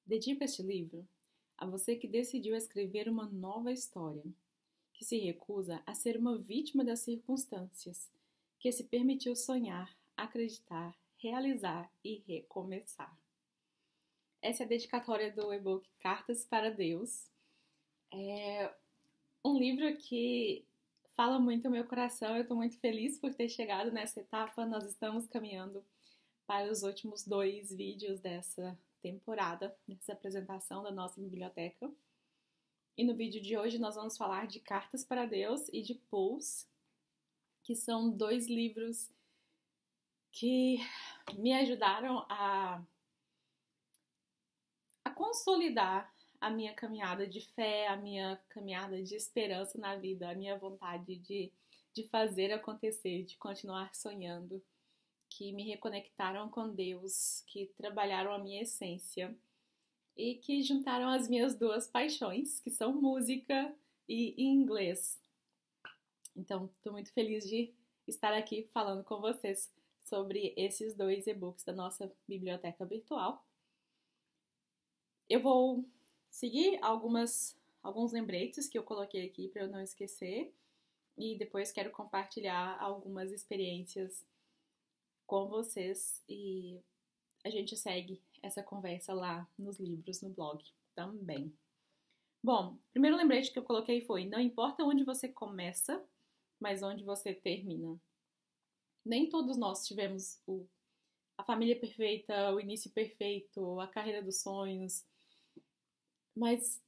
Dedico este livro a você que decidiu escrever uma nova história, que se recusa a ser uma vítima das circunstâncias, que se permitiu sonhar, acreditar, realizar e recomeçar. Essa é a dedicatória do e-book Cartas para Deus. É um livro que fala muito ao meu coração. Eu estou muito feliz por ter chegado nessa etapa. Nós estamos caminhando para os últimos 2 vídeos dessa temporada, dessa apresentação da nossa biblioteca. E no vídeo de hoje nós vamos falar de Cartas para Deus e de Pulse, que são 2 livros que me ajudaram a consolidar a minha caminhada de fé, a minha caminhada de esperança na vida, a minha vontade de fazer acontecer, de continuar sonhando, que me reconectaram com Deus, que trabalharam a minha essência e que juntaram as minhas 2 paixões, que são música e inglês. Então, estou muito feliz de estar aqui falando com vocês sobre esses 2 e-books da nossa biblioteca virtual. Eu vou seguir alguns lembretes que eu coloquei aqui para eu não esquecer e depois quero compartilhar algumas experiências com vocês e a gente segue essa conversa lá nos livros, no blog também. Bom, o primeiro lembrete que eu coloquei foi: não importa onde você começa, mas onde você termina. Nem todos nós tivemos a família perfeita, o início perfeito, a carreira dos sonhos, mas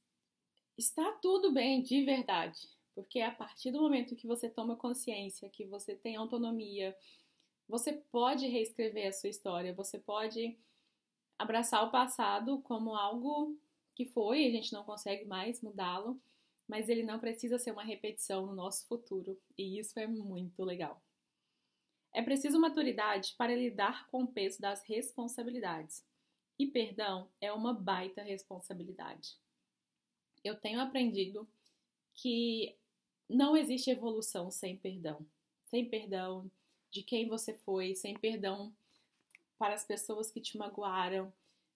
está tudo bem de verdade, porque a partir do momento que você toma consciência, que você tem autonomia, você pode reescrever a sua história, você pode abraçar o passado como algo que foi, a gente não consegue mais mudá-lo, mas ele não precisa ser uma repetição no nosso futuro, e isso é muito legal. É preciso maturidade para lidar com o peso das responsabilidades, e perdão é uma baita responsabilidade. Eu tenho aprendido que não existe evolução sem perdão. Sem perdão de quem você foi, sem perdão para as pessoas que te magoaram,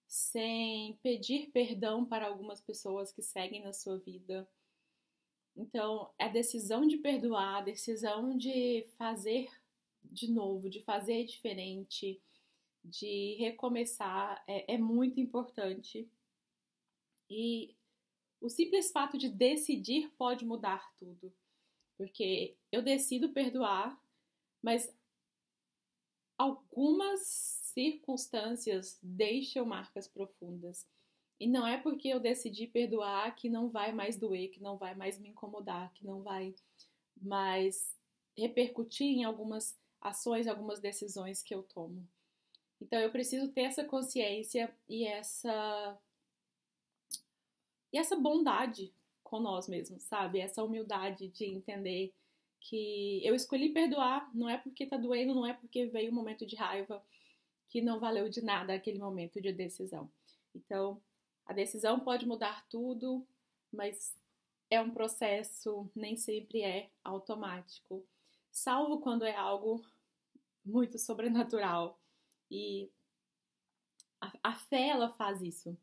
sem pedir perdão para algumas pessoas que seguem na sua vida. Então, a decisão de perdoar, a decisão de fazer de novo, de fazer diferente, de recomeçar, é muito importante. E o simples fato de decidir pode mudar tudo. Porque eu decido perdoar, mas algumas circunstâncias deixam marcas profundas. E não é porque eu decidi perdoar que não vai mais doer, que não vai mais me incomodar, que não vai mais repercutir em algumas ações, algumas decisões que eu tomo. Então eu preciso ter essa consciência e essa bondade com nós mesmos, sabe? Essa humildade de entender que eu escolhi perdoar, não é porque tá doendo, não é porque veio um momento de raiva que não valeu de nada aquele momento de decisão. Então, a decisão pode mudar tudo, mas é um processo, nem sempre é automático, salvo quando é algo muito sobrenatural. E a fé, ela faz isso.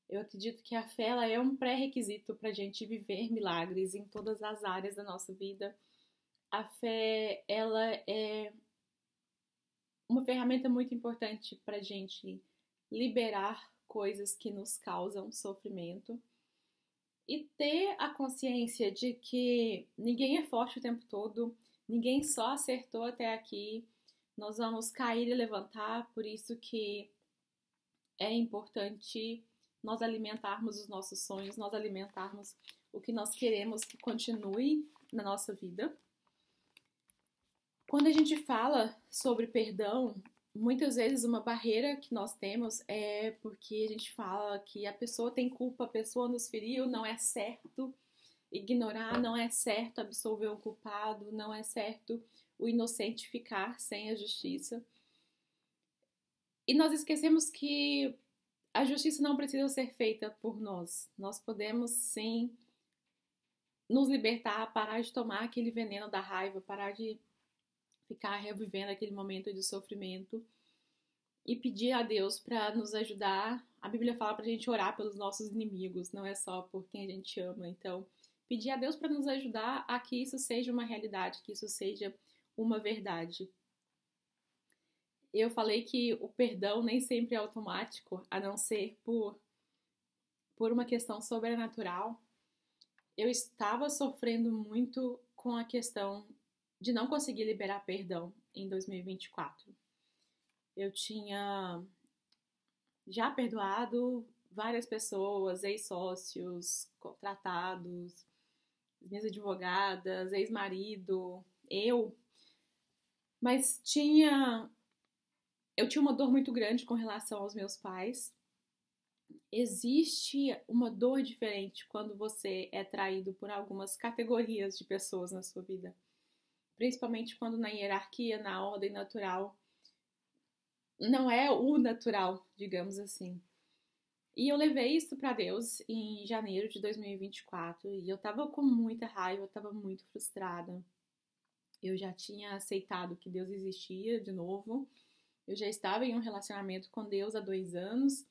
Eu acredito que a fé, ela é um pré-requisito para a gente viver milagres em todas as áreas da nossa vida. A fé, ela é uma ferramenta muito importante para a gente liberar coisas que nos causam sofrimento e ter a consciência de que ninguém é forte o tempo todo, ninguém só acertou até aqui, nós vamos cair e levantar, por isso que é importante nós alimentarmos os nossos sonhos, nós alimentarmos o que nós queremos que continue na nossa vida. Quando a gente fala sobre perdão, muitas vezes uma barreira que nós temos é porque a gente fala que a pessoa tem culpa, a pessoa nos feriu, não é certo ignorar, não é certo absolver o culpado, não é certo o inocente ficar sem a justiça. E nós esquecemos que a justiça não precisa ser feita por nós. Nós podemos, sim, nos libertar, parar de tomar aquele veneno da raiva, parar de ficar revivendo aquele momento de sofrimento e pedir a Deus para nos ajudar. A Bíblia fala para a gente orar pelos nossos inimigos, não é só por quem a gente ama. Então, pedir a Deus para nos ajudar a que isso seja uma realidade, que isso seja uma verdade. Eu falei que o perdão nem sempre é automático, a não ser por uma questão sobrenatural. Eu estava sofrendo muito com a questão de não conseguir liberar perdão em 2024. Eu tinha já perdoado várias pessoas, ex-sócios, contratados, minhas advogadas, ex-marido, mas eu tinha uma dor muito grande com relação aos meus pais. Existe uma dor diferente quando você é traído por algumas categorias de pessoas na sua vida, principalmente quando na hierarquia, na ordem natural, não é o natural, digamos assim. E eu levei isso para Deus em janeiro de 2024 e eu tava com muita raiva, eu tava muito frustrada. Eu já tinha aceitado que Deus existia de novo. Eu já estava em um relacionamento com Deus há 2 anos,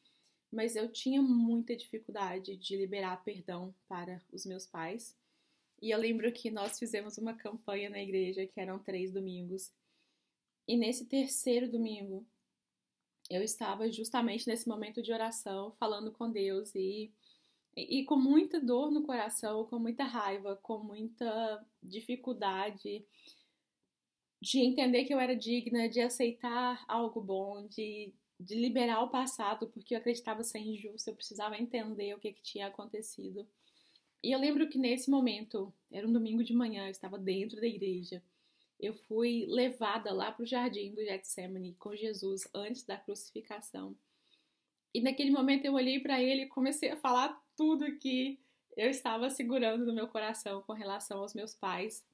mas eu tinha muita dificuldade de liberar perdão para os meus pais. E eu lembro que nós fizemos uma campanha na igreja, que eram 3 domingos. E nesse terceiro domingo, eu estava justamente nesse momento de oração, falando com Deus e com muita dor no coração, com muita raiva, com muita dificuldade de entender que eu era digna, de aceitar algo bom, de liberar o passado, porque eu acreditava ser injusto, eu precisava entender o que tinha acontecido. E eu lembro que nesse momento, era um domingo de manhã, eu estava dentro da igreja, eu fui levada lá para o jardim do Getsemane com Jesus antes da crucificação. E naquele momento eu olhei para ele e comecei a falar tudo que eu estava segurando no meu coração com relação aos meus pais.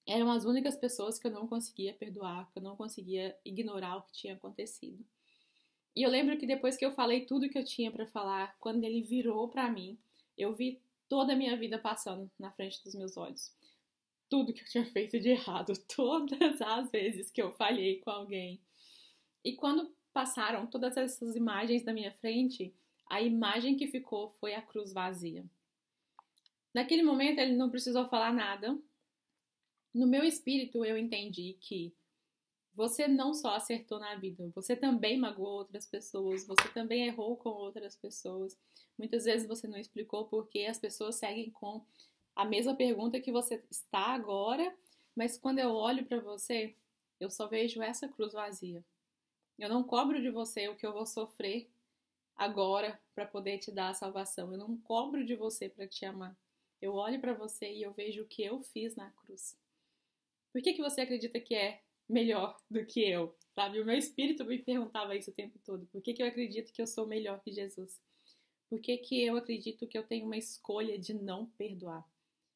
Eram as únicas pessoas que eu não conseguia perdoar, que eu não conseguia ignorar o que tinha acontecido. E eu lembro que depois que eu falei tudo que eu tinha para falar, quando ele virou para mim, eu vi toda a minha vida passando na frente dos meus olhos. Tudo que eu tinha feito de errado, todas as vezes que eu falhei com alguém. E quando passaram todas essas imagens na minha frente, a imagem que ficou foi a cruz vazia. Naquele momento ele não precisou falar nada. No meu espírito eu entendi que você não só acertou na vida, você também magoou outras pessoas, você também errou com outras pessoas. Muitas vezes você não explicou porque as pessoas seguem com a mesma pergunta que você está agora, mas quando eu olho para você, eu só vejo essa cruz vazia. Eu não cobro de você o que eu vou sofrer agora para poder te dar a salvação. Eu não cobro de você para te amar. Eu olho para você e eu vejo o que eu fiz na cruz. Por que você acredita que é melhor do que eu? Sabe? O meu espírito me perguntava isso o tempo todo. Por que eu acredito que eu sou melhor que Jesus? Por que eu acredito que eu tenho uma escolha de não perdoar,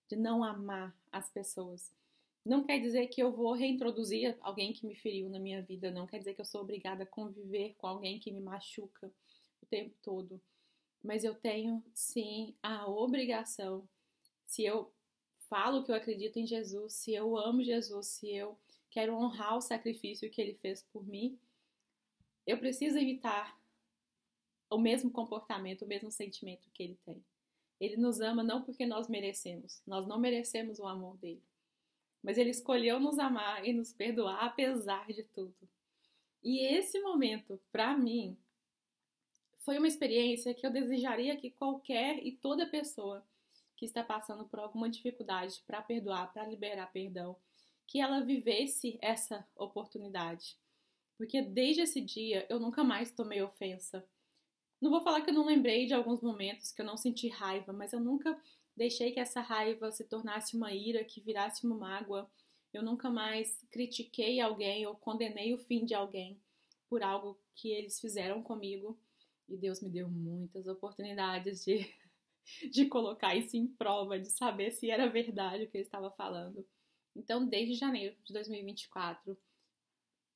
de não amar as pessoas? Não quer dizer que eu vou reintroduzir alguém que me feriu na minha vida. Não quer dizer que eu sou obrigada a conviver com alguém que me machuca o tempo todo. Mas eu tenho, sim, a obrigação, se eu falo que eu acredito em Jesus, se eu amo Jesus, se eu quero honrar o sacrifício que ele fez por mim, eu preciso evitar o mesmo comportamento, o mesmo sentimento que ele tem. Ele nos ama não porque nós merecemos. Nós não merecemos o amor dele. Mas ele escolheu nos amar e nos perdoar apesar de tudo. E esse momento, para mim, foi uma experiência que eu desejaria que qualquer e toda pessoa que está passando por alguma dificuldade para perdoar, para liberar perdão, que ela vivesse essa oportunidade. Porque desde esse dia eu nunca mais tomei ofensa. Não vou falar que eu não lembrei de alguns momentos que eu não senti raiva, mas eu nunca deixei que essa raiva se tornasse uma ira, que virasse uma mágoa. Eu nunca mais critiquei alguém ou condenei o fim de alguém por algo que eles fizeram comigo. E Deus me deu muitas oportunidades de colocar isso em prova, de saber se era verdade o que ele estava falando. Então, desde janeiro de 2024,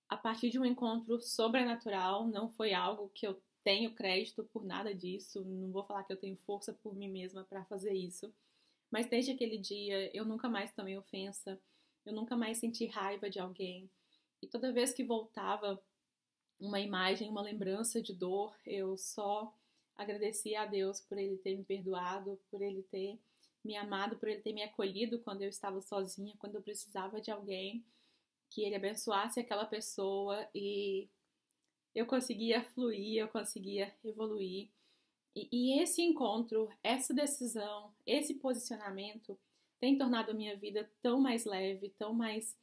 a partir de um encontro sobrenatural, não foi algo que eu tenho crédito por nada disso, não vou falar que eu tenho força por mim mesma para fazer isso, mas desde aquele dia eu nunca mais tomei ofensa, eu nunca mais senti raiva de alguém, e toda vez que voltava uma imagem, uma lembrança de dor. Eu só agradeci a Deus por Ele ter me perdoado, por Ele ter me amado, por Ele ter me acolhido quando eu estava sozinha, quando eu precisava de alguém, que Ele abençoasse aquela pessoa e eu conseguia fluir, eu conseguia evoluir. E esse encontro, essa decisão, esse posicionamento tem tornado a minha vida tão mais leve, tão mais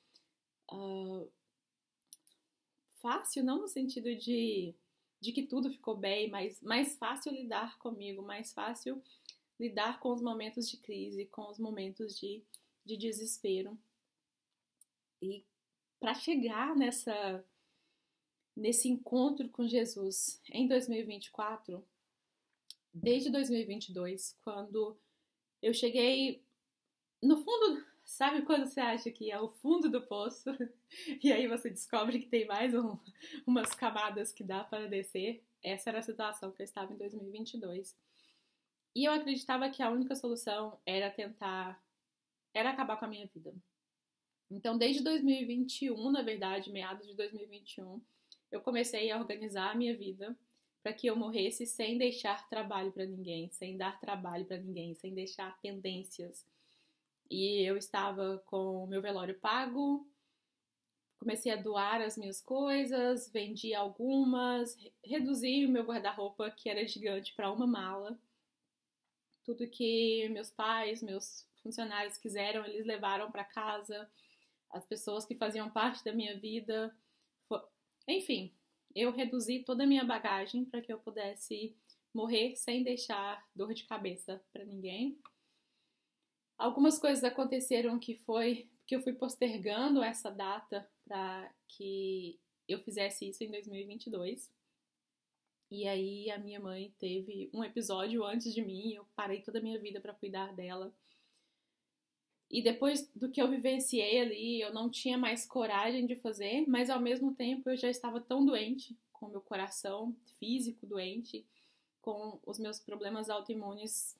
fácil, não no sentido de que tudo ficou bem, mas mais fácil lidar comigo, mais fácil lidar com os momentos de crise, com os momentos de desespero. E para chegar nesse encontro com Jesus em 2024, desde 2022, quando eu cheguei no fundo, sabe quando você acha que é o fundo do poço e aí você descobre que tem mais umas camadas que dá para descer? Essa era a situação que eu estava em 2022. E eu acreditava que a única solução era acabar com a minha vida. Então, desde 2021, na verdade, meados de 2021, eu comecei a organizar a minha vida para que eu morresse sem deixar trabalho para ninguém, sem dar trabalho para ninguém, sem deixar pendências. E eu estava com o meu velório pago, comecei a doar as minhas coisas, vendi algumas, reduzi o meu guarda-roupa, que era gigante, para uma mala. Tudo que meus pais, meus funcionários quiseram, eles levaram para casa. As pessoas que faziam parte da minha vida. Enfim, eu reduzi toda a minha bagagem para que eu pudesse morrer sem deixar dor de cabeça para ninguém. Algumas coisas aconteceram que eu fui postergando essa data para que eu fizesse isso em 2022. E aí a minha mãe teve um episódio antes de mim, eu parei toda a minha vida para cuidar dela. E depois do que eu vivenciei ali, eu não tinha mais coragem de fazer, mas ao mesmo tempo eu já estava tão doente, com o meu coração físico doente, com os meus problemas autoimunes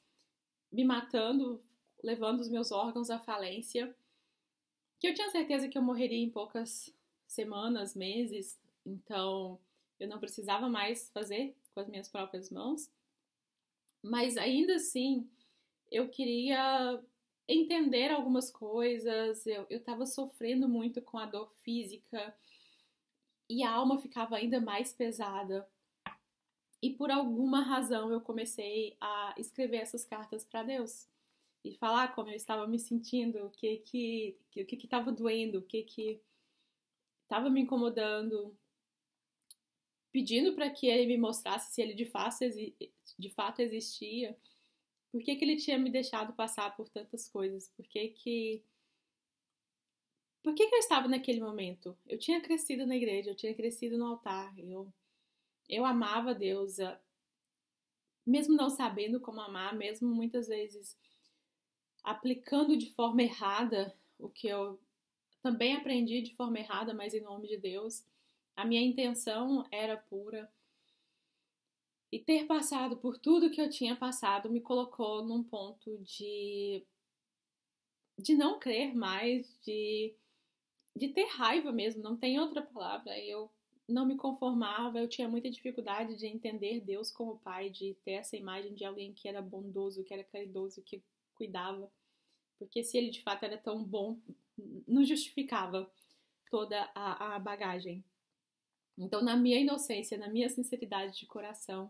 me matando, levando os meus órgãos à falência, que eu tinha certeza que eu morreria em poucas semanas, meses, então eu não precisava mais fazer com as minhas próprias mãos. Mas ainda assim, eu queria entender algumas coisas, eu estava sofrendo muito com a dor física e a alma ficava ainda mais pesada. E por alguma razão eu comecei a escrever essas cartas para Deus e falar como eu estava me sentindo, o que estava doendo, o que estava me incomodando, pedindo para que Ele me mostrasse se Ele de fato existia. Por que Ele tinha me deixado passar por tantas coisas? Por que eu estava naquele momento? Eu tinha crescido na igreja, eu tinha crescido no altar, eu amava Deus, mesmo não sabendo como amar, mesmo muitas vezes aplicando de forma errada o que eu também aprendi de forma errada, mas em nome de Deus. A minha intenção era pura. E ter passado por tudo que eu tinha passado me colocou num ponto de não crer mais, de ter raiva mesmo, não tem outra palavra. Eu não me conformava, eu tinha muita dificuldade de entender Deus como Pai, de ter essa imagem de alguém que era bondoso, que era caridoso, que cuidava. Porque se Ele de fato era tão bom, não justificava toda a bagagem. Então, na minha inocência, na minha sinceridade de coração,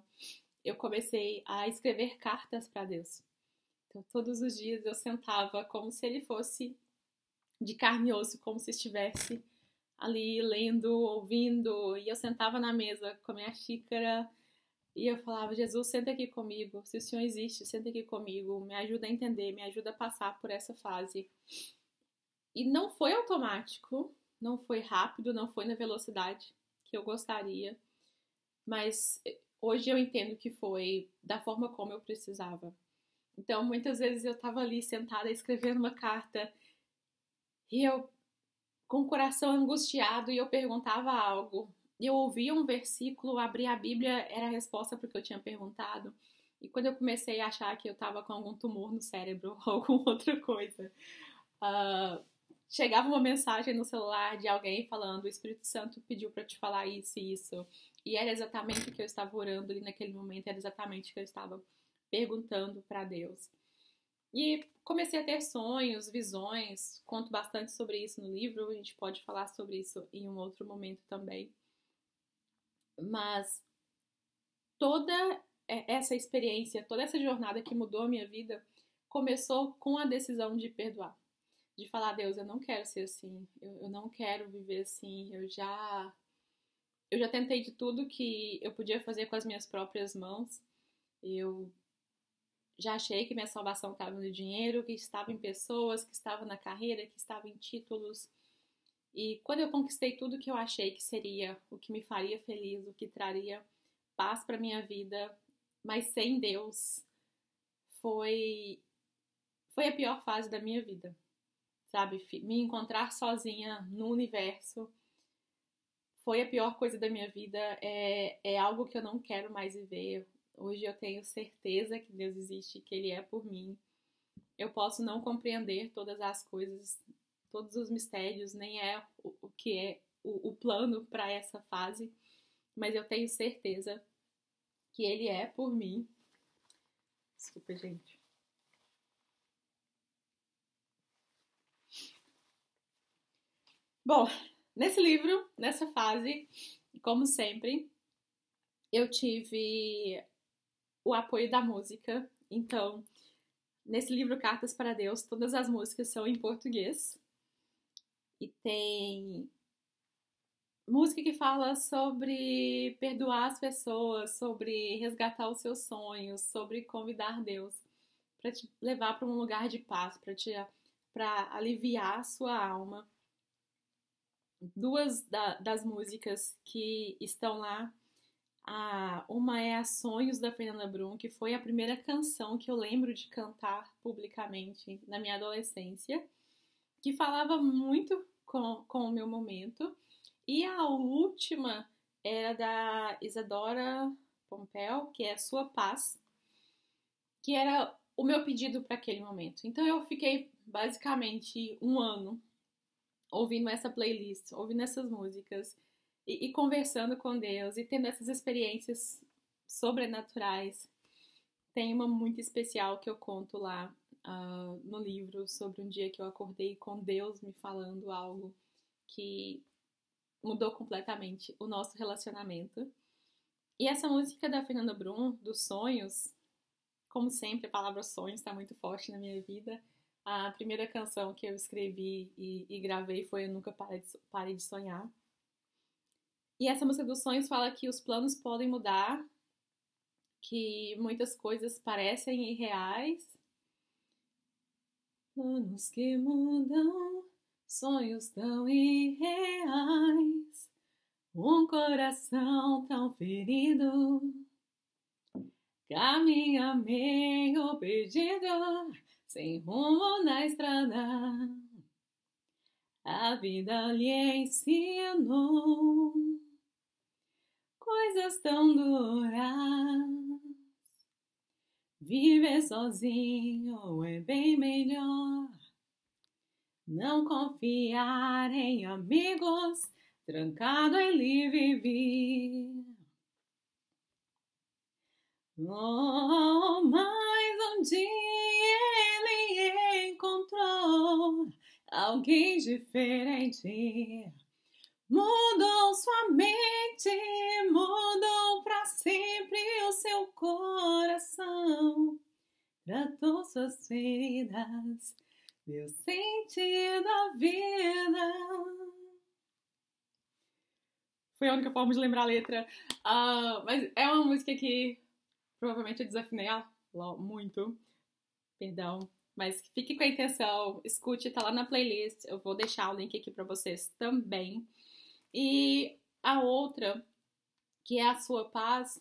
eu comecei a escrever cartas para Deus. Então, todos os dias eu sentava como se Ele fosse de carne e osso, como se estivesse ali lendo, ouvindo, e eu sentava na mesa com a minha xícara e eu falava: Jesus, senta aqui comigo, se o Senhor existe, senta aqui comigo, me ajuda a entender, me ajuda a passar por essa fase. E não foi automático, não foi rápido, não foi na velocidade que eu gostaria, mas hoje eu entendo que foi da forma como eu precisava. Então, muitas vezes eu estava ali sentada escrevendo uma carta e eu, com o coração angustiado, e eu perguntava algo. Eu ouvia um versículo, abria a Bíblia, era a resposta para o que eu tinha perguntado. E quando eu comecei a achar que eu estava com algum tumor no cérebro ou alguma outra coisa, chegava uma mensagem no celular de alguém falando: o Espírito Santo pediu para te falar isso e isso. E era exatamente o que eu estava orando ali naquele momento, era exatamente o que eu estava perguntando para Deus. E comecei a ter sonhos, visões, conto bastante sobre isso no livro, a gente pode falar sobre isso em um outro momento também. Mas toda essa experiência, toda essa jornada que mudou a minha vida, começou com a decisão de perdoar. De falar: Deus, eu não quero ser assim, eu não quero viver assim, eu já tentei de tudo que eu podia fazer com as minhas próprias mãos, eu já achei que minha salvação estava no dinheiro, que estava em pessoas, que estava na carreira, que estava em títulos. E quando eu conquistei tudo que eu achei que seria o que me faria feliz, o que traria paz para minha vida, mas sem Deus, foi a pior fase da minha vida, sabe? Me encontrar sozinha no universo foi a pior coisa da minha vida, é algo que eu não quero mais viver. Hoje eu tenho certeza que Deus existe, que Ele é por mim. Eu posso não compreender todas as coisas, todos os mistérios, nem é o que é o plano para essa fase, mas eu tenho certeza que Ele é por mim. Desculpa, gente. Bom, nesse livro, nessa fase, como sempre, eu tive o apoio da música. Então, nesse livro Cartas para Deus, todas as músicas são em português. E tem música que fala sobre perdoar as pessoas, sobre resgatar os seus sonhos, sobre convidar Deus para te levar para um lugar de paz, para aliviar a sua alma. Duas das músicas que estão lá, uma é a Sonhos, da Fernanda Brum, que foi a primeira canção que eu lembro de cantar publicamente na minha adolescência, que falava muito com o meu momento. E a última era da Isadora Pompeu, que é Sua Paz, que era o meu pedido para aquele momento. Então eu fiquei basicamente um ano ouvindo essa playlist, ouvindo essas músicas e conversando com Deus e tendo essas experiências sobrenaturais. Tem uma muito especial que eu conto lá no livro sobre um dia que eu acordei com Deus me falando algo que mudou completamente o nosso relacionamento. E essa música da Fernanda Brum, dos sonhos, como sempre, a palavra sonhos está muito forte na minha vida. A primeira canção que eu escrevi e gravei foi Eu Nunca Parei de Sonhar. E essa música dos sonhos fala que os planos podem mudar, que muitas coisas parecem irreais. Planos que mudam, sonhos tão irreais, um coração tão ferido, caminha meio perdido, sem rumo na estrada. A vida lhe ensinou coisas tão duras. Viver sozinho é bem melhor. Não confiar em amigos, trancado ele vive. Oh, mas um dia ele encontrou alguém diferente. Mudou sua mente, mudou pra sempre o seu coração. Tratou suas feridas, deu sentido à vida. Foi a única forma de lembrar a letra. Mas é uma música que provavelmente eu desafinei muito. Perdão. Mas fique com a intenção, escute, tá lá na playlist. Eu vou deixar o link aqui pra vocês também. E a outra, que é A Sua Paz,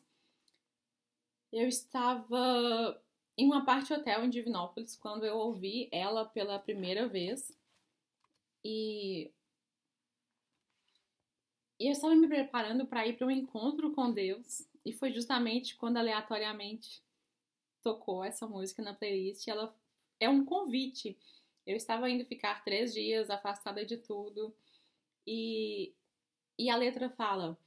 eu estava em uma parte hotel em Divinópolis quando eu ouvi ela pela primeira vez. E eu estava me preparando para ir para um encontro com Deus. E foi justamente quando aleatoriamente tocou essa música na playlist. Ela é um convite. Eu estava indo ficar 3 dias afastada de tudo. E, e a letra fala: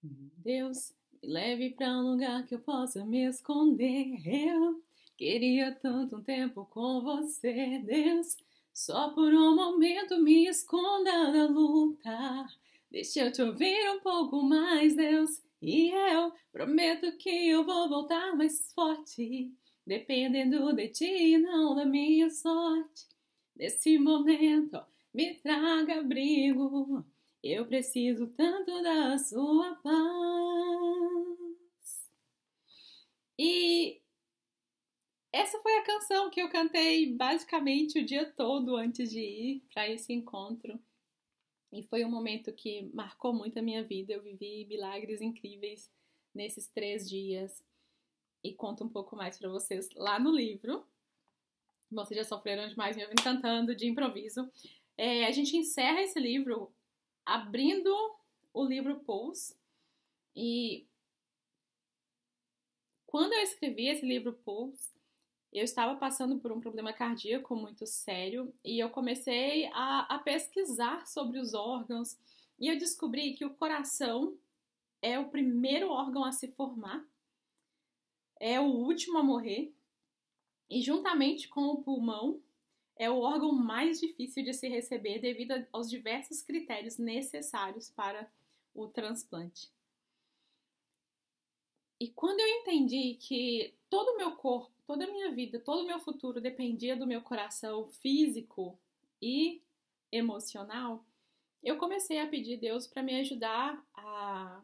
Deus, me leve pra um lugar que eu possa me esconder. Eu queria tanto um tempo com você, Deus. Só por um momento me esconda da luta. Deixa eu te ouvir um pouco mais, Deus. E eu prometo que eu vou voltar mais forte, dependendo de ti e não da minha sorte. Nesse momento, me traga abrigo. Eu preciso tanto da sua paz. E essa foi a canção que eu cantei basicamente o dia todo antes de ir para esse encontro. E foi um momento que marcou muito a minha vida. Eu vivi milagres incríveis nesses 3 dias. E conto um pouco mais para vocês lá no livro. Vocês já sofreram demais me ouvindo cantando de improviso. A gente encerra esse livro abrindo o livro Pulse. E quando eu escrevi esse livro Pulse, eu estava passando por um problema cardíaco muito sério e eu comecei a pesquisar sobre os órgãos e eu descobri que o coração é o primeiro órgão a se formar, é o último a morrer e juntamente com o pulmão é o órgão mais difícil de se receber devido aos diversos critérios necessários para o transplante. E quando eu entendi que todo o meu corpo, toda a minha vida, todo o meu futuro dependia do meu coração físico e emocional, eu comecei a pedir a Deus para me ajudar a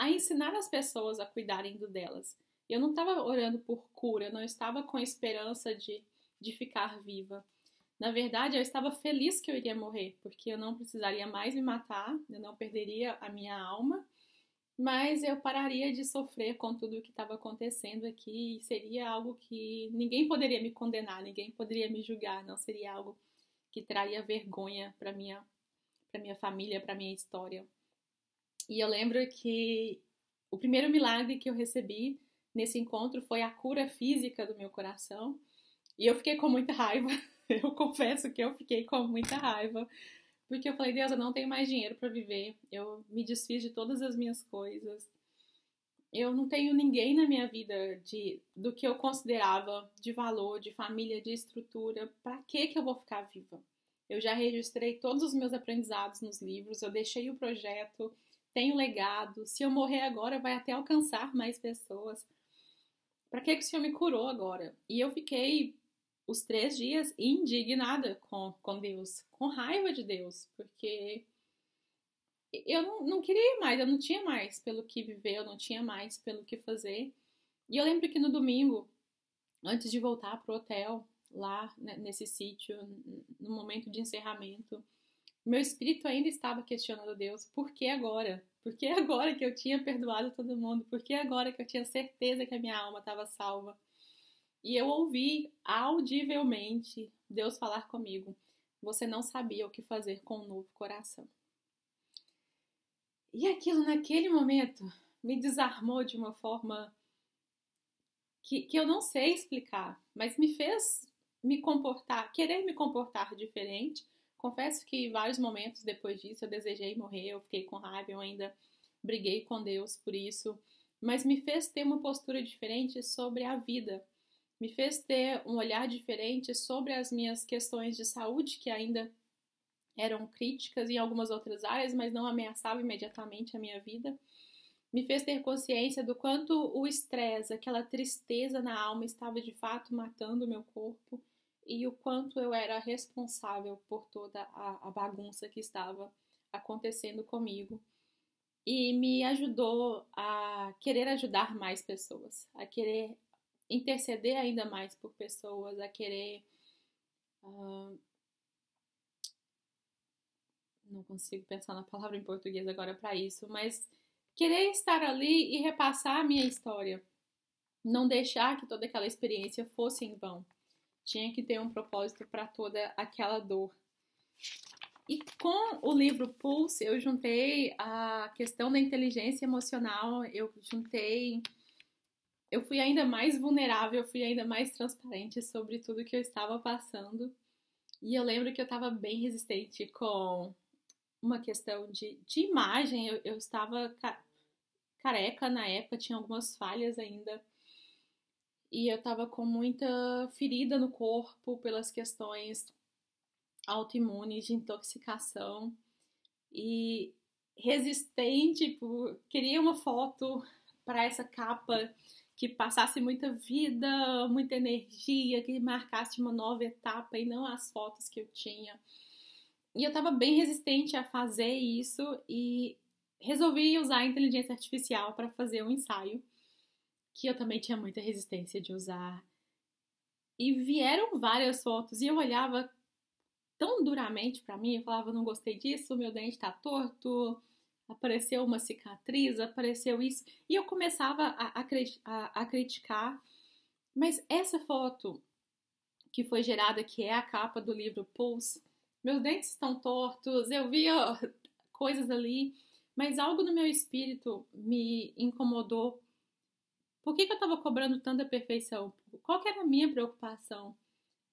ensinar as pessoas a cuidarem do delas. Eu não estava orando por cura, eu não estava com esperança de ficar viva. Na verdade, eu estava feliz que eu iria morrer, porque eu não precisaria mais me matar, eu não perderia a minha alma, mas eu pararia de sofrer com tudo o que estava acontecendo aqui e seria algo que ninguém poderia me condenar, ninguém poderia me julgar, não seria algo que traria vergonha para minha família, para minha história. E eu lembro que o primeiro milagre que eu recebi nesse encontro foi a cura física do meu coração e eu fiquei com muita raiva, eu confesso que eu fiquei com muita raiva. Porque eu falei, Deus, eu não tenho mais dinheiro para viver. Eu me desfiz de todas as minhas coisas. Eu não tenho ninguém na minha vida do que eu considerava de valor, de família, de estrutura. Para que eu vou ficar viva? Eu já registrei todos os meus aprendizados nos livros. Eu deixei o projeto, tenho legado. Se eu morrer agora, vai até alcançar mais pessoas. Para que o Senhor me curou agora? E eu fiquei os 3 dias indignada com Deus, com raiva de Deus, porque eu não queria mais, eu não tinha mais pelo que viver, eu não tinha mais pelo que fazer. E eu lembro que no domingo, antes de voltar pro hotel, lá nesse sítio, no momento de encerramento, meu espírito ainda estava questionando Deus, por que agora? Por que agora que eu tinha perdoado todo mundo? Por que agora que eu tinha certeza que a minha alma estava salva? E eu ouvi audivelmente Deus falar comigo: você não sabia o que fazer com um novo coração. E aquilo naquele momento me desarmou de uma forma que eu não sei explicar, mas me fez querer me comportar diferente. Confesso que em vários momentos depois disso eu desejei morrer, eu fiquei com raiva, eu ainda briguei com Deus por isso, mas me fez ter uma postura diferente sobre a vida. Me fez ter um olhar diferente sobre as minhas questões de saúde, que ainda eram críticas em algumas outras áreas, mas não ameaçavam imediatamente a minha vida. Me fez ter consciência do quanto o estresse, aquela tristeza na alma estava de fato matando o meu corpo e o quanto eu era responsável por toda a bagunça que estava acontecendo comigo. E me ajudou a querer ajudar mais pessoas, a querer interceder ainda mais por pessoas, a querer... não consigo pensar na palavra em português agora para isso, mas querer estar ali e repassar a minha história. Não deixar que toda aquela experiência fosse em vão. Tinha que ter um propósito para toda aquela dor. E com o livro Pulse, eu juntei a questão da inteligência emocional, eu juntei eu fui ainda mais vulnerável, eu fui ainda mais transparente sobre tudo que eu estava passando. E eu lembro que eu estava bem resistente com uma questão de imagem. Eu estava careca na época, tinha algumas falhas ainda. E eu estava com muita ferida no corpo pelas questões autoimunes de intoxicação. E resistente, queria uma foto para essa capa que passasse muita vida, muita energia, que marcasse uma nova etapa e não as fotos que eu tinha. E eu estava bem resistente a fazer isso e resolvi usar a inteligência artificial para fazer um ensaio, que eu também tinha muita resistência de usar. E vieram várias fotos e eu olhava tão duramente para mim, eu falava, não gostei disso, meu dente tá torto, apareceu uma cicatriz, apareceu isso, e eu começava a criticar, mas essa foto que foi gerada, que é a capa do livro Pulse, meus dentes estão tortos, eu via coisas ali, mas algo no meu espírito me incomodou. Por que eu estava cobrando tanta perfeição? Qual que era a minha preocupação?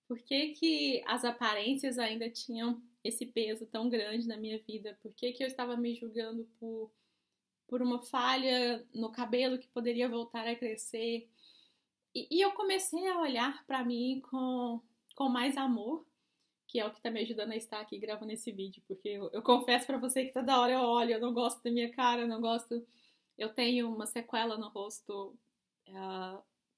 Por que que as aparências ainda tinham esse peso tão grande na minha vida? Por que que eu estava me julgando por uma falha no cabelo que poderia voltar a crescer? E eu comecei a olhar para mim com mais amor, que é o que está me ajudando a estar aqui gravando esse vídeo, porque eu confesso para você que toda hora eu olho, eu não gosto da minha cara, eu não gosto... Eu tenho uma sequela no rosto,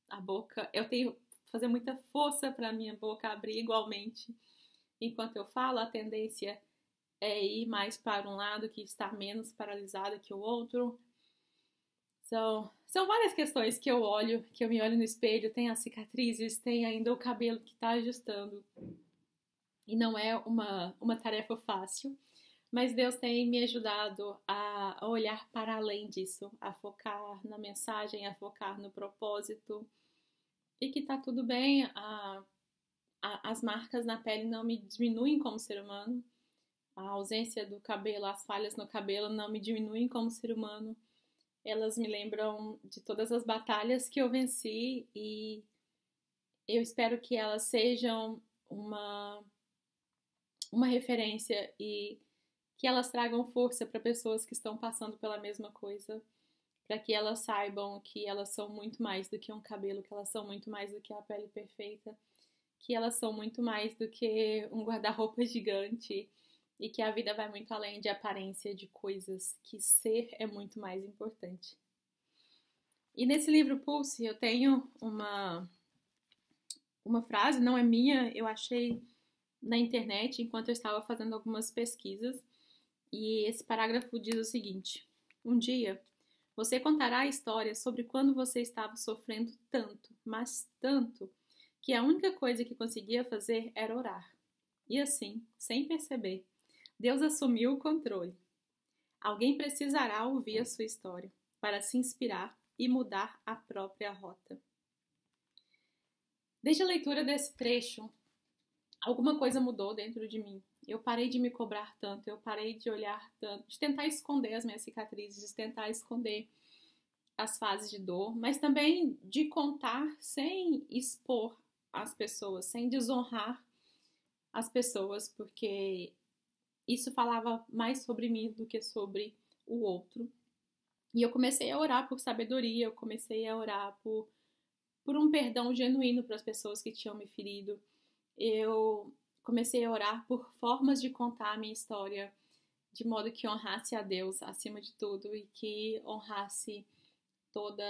a boca, eu tenho fazer muita força para minha boca abrir igualmente. Enquanto eu falo, a tendência é ir mais para um lado que está menos paralisado que o outro. São várias questões que eu olho, que eu me olho no espelho, tem as cicatrizes, tem ainda o cabelo que está ajustando. E não é uma tarefa fácil, mas Deus tem me ajudado a olhar para além disso, a focar na mensagem, a focar no propósito, e que tá tudo bem, as marcas na pele não me diminuem como ser humano, a ausência do cabelo, as falhas no cabelo não me diminuem como ser humano, elas me lembram de todas as batalhas que eu venci e eu espero que elas sejam uma referência e que elas tragam força para pessoas que estão passando pela mesma coisa, para que elas saibam que elas são muito mais do que um cabelo, que elas são muito mais do que a pele perfeita, que elas são muito mais do que um guarda-roupa gigante e que a vida vai muito além de aparência, de coisas, que ser é muito mais importante. E nesse livro Pulse eu tenho uma frase, não é minha, eu achei na internet enquanto eu estava fazendo algumas pesquisas, e esse parágrafo diz o seguinte: um dia você contará a história sobre quando você estava sofrendo tanto, mas tanto, que a única coisa que conseguia fazer era orar. E assim, sem perceber, Deus assumiu o controle. Alguém precisará ouvir a sua história para se inspirar e mudar a própria rota. Desde a leitura desse trecho, alguma coisa mudou dentro de mim. Eu parei de me cobrar tanto, eu parei de olhar tanto, de tentar esconder as minhas cicatrizes, de tentar esconder as fases de dor, mas também de contar sem expor as pessoas, sem desonrar as pessoas, porque isso falava mais sobre mim do que sobre o outro. E eu comecei a orar por sabedoria, eu comecei a orar por um perdão genuíno para as pessoas que tinham me ferido. Eu comecei a orar por formas de contar a minha história de modo que honrasse a Deus acima de tudo e que honrasse toda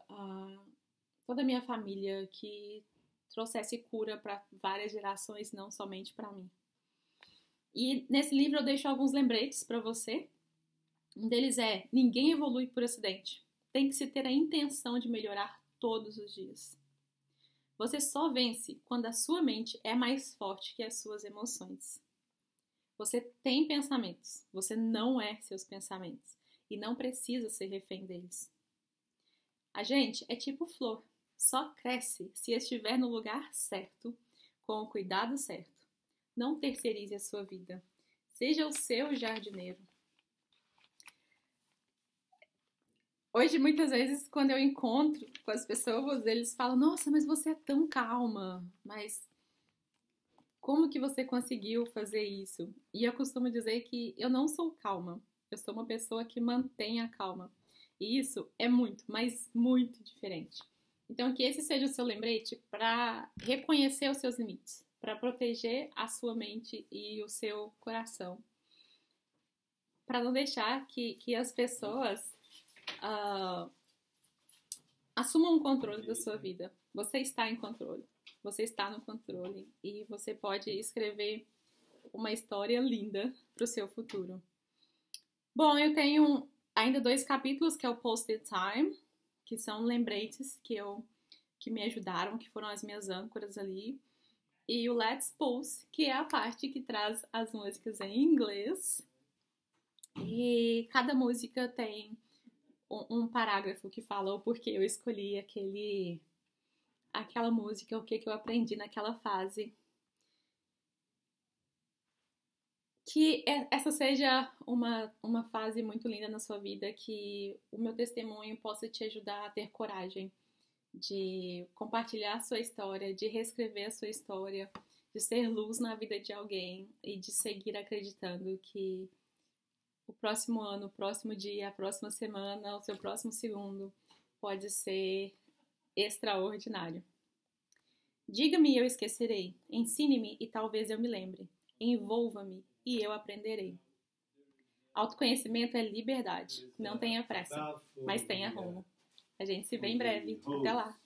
a minha família, que trouxesse cura para várias gerações, não somente para mim. E nesse livro eu deixo alguns lembretes para você. Um deles é: ninguém evolui por acidente. Tem que se ter a intenção de melhorar todos os dias. Você só vence quando a sua mente é mais forte que as suas emoções. Você tem pensamentos, você não é seus pensamentos e não precisa ser refém deles. A gente é tipo flor, só cresce se estiver no lugar certo, com o cuidado certo. Não terceirize a sua vida, seja o seu jardineiro. Hoje, muitas vezes, quando eu encontro com as pessoas, eles falam, nossa, mas você é tão calma, mas como que você conseguiu fazer isso? E eu costumo dizer que eu não sou calma, eu sou uma pessoa que mantém a calma. E isso é muito, mas muito diferente. Então, que esse seja o seu lembrete para reconhecer os seus limites, para proteger a sua mente e o seu coração, para não deixar que as pessoas uh, assumam o controle da sua vida. Você está em controle. Você está no controle e você pode escrever uma história linda para o seu futuro. Bom, eu tenho ainda 2 capítulos, que é o Post-it Time, que são lembretes que me ajudaram, que foram as minhas âncoras ali. E o Let's Pause, que é a parte que traz as músicas em inglês. E cada música tem um parágrafo que fala o porquê eu escolhi aquela música, o que eu aprendi naquela fase. Que essa seja uma fase muito linda na sua vida, que o meu testemunho possa te ajudar a ter coragem de compartilhar a sua história, de reescrever a sua história, de ser luz na vida de alguém e de seguir acreditando que o próximo ano, o próximo dia, a próxima semana, o seu próximo segundo pode ser extraordinário. Diga-me e eu esquecerei, ensine-me e talvez eu me lembre, envolva-me e eu aprenderei. Autoconhecimento é liberdade, não tenha pressa, mas tenha rumo. A gente se vê em breve, até lá!